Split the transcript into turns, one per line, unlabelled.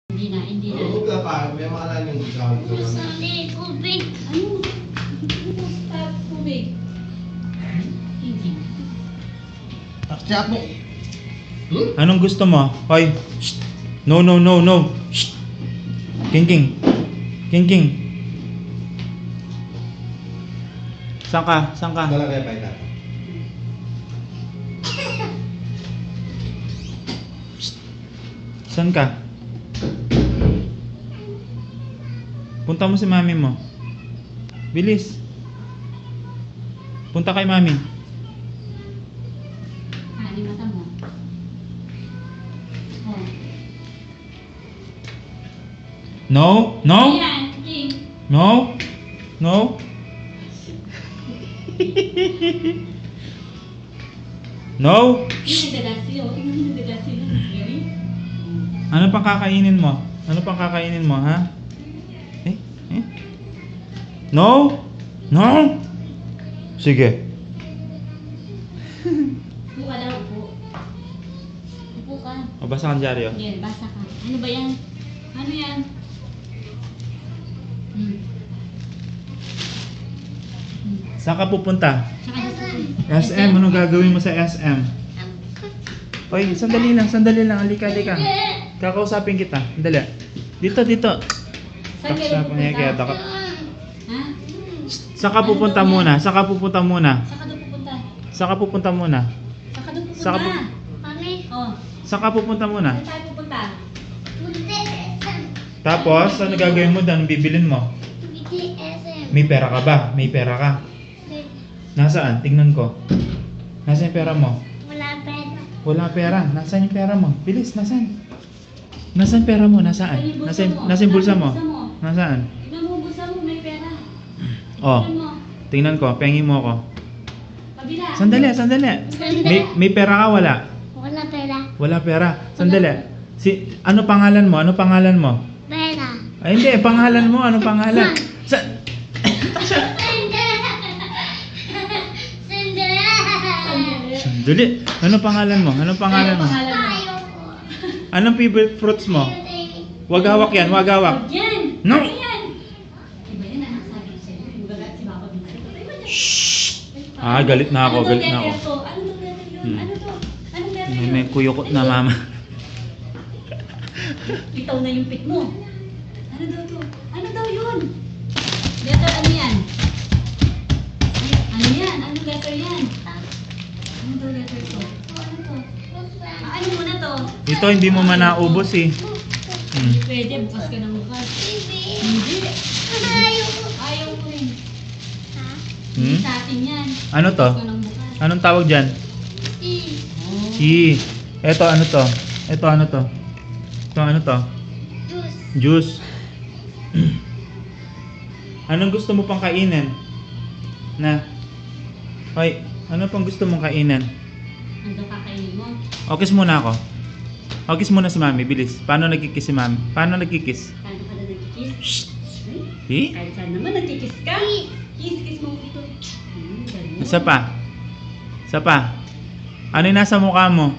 Hindi na.
Huwag ka pa, may mga lang yung gawin ko naman.
Hindi, tubig. Ano? Basta tubig. Hindi.
Siya mo.
Anong gusto mo? Hoy. Shh. No, no, no, no. Shh. King. Saan ka?
Dala kayo pa ito.
Saan ka? Punta mo si mami mo. Bilis. Punta kay mami.
Ani mata mo. Oh.
No? No?
Ayan, King.
No? No? No?
Ini nagdadasi, oh. Tingnan mo nagdadasi na. Galing.
Ano pang kakainin mo? Ano pang kakainin mo, ha? Eh? No? No? Sige.
Upo ka daw, upo. Upo ka.
O, basa kang dyaryo.
Yan, basa ka. Ano ba yan? Ano yan?
Saan ka pupunta?
Tsaka dito.
SM, anong gagawin mo sa SM? Oy, sandali lang. Halika. Kakausapin kita. Dali. Dito.
Saan kayo
Kakausapin niya kaya
pupunta?
dapat.
Ha?
Saan ka pupunta muna?
Saan ka doon pupunta?
Saan ka pupunta muna?
Saan ka doon pupunta?
Mami,
Oh.
Saan ka pupunta muna?
Saan tayo pupunta?
BDSM.
Tapos, ano gagawin mo doon? Bibilin mo?
BDSM.
May pera ka ba? May pera ka? Nasaan? Tingnan ko. Nasaan yung pera mo?
Wala pera.
Wala pera. Nasaan yung pera mo? Bilis, nasaan? Nasaan pera mo? Nasaan? Nasaan yung bulsa mo? Nasaan?
Tignan mo, bulsa mo, may pera.
Oh,
Tignan mo.
tingnan ko. Pengi mo ako.
Kabila.
Sandali. May pera ka? Wala?
Wala pera.
Wala pera. Sandali. Ano pangalan mo?
Pera.
Ay, hindi. Pangalan mo. Ano pangalan? Sandali. Ano pangalan mo?
Ano pangalan mo?
Anong favorite fruits mo? Wag hawak yan.
Wag yan.
No.
Ano yan? Iba yan, anak, sabi ko sa'yo. Yung gagat si Papa Vincent. Patay mo dyan.
Ah, galit na ako.
Ano
Galit
bang
na ako.
letter to? Ano bang letter yun?
Hmm.
Ano to? Anong letter yun?
May kuyukot na mama.
Bitaw na yung pit mo. Ano daw to? Ano daw yun? Letter ano yan? Ano yan? Anong letter yan? Ano daw letter to? Ano to? Ano muna to?
Ito hindi mo man naubos eh.
Hindi pwede, bukas ka ng bukas. Hindi. Ayaw ko rin. Hindi
Hmm?
sa atin yan.
Ano to?
Bukas ka ng bukas.
Anong tawag dyan?
Oh.
Ito ano to? Ito ano to? Ito ano to? Juice. Anong gusto mo pang kainin? Na? Hoy, ano pang gusto mong kainin?
Ano kakainin mo?
O, kiss muna ako. O, kiss muna si mami, bilis. Paano nagkikiss si mami? Paano nagkikiss?
Paano ka na nagkikiss?
Shh!
Ay,
Eh?
kahit saan naman nagkikiss ka. Kiss mo dito. Galing mo.
Isa pa. Ano yung nasa mukha mo?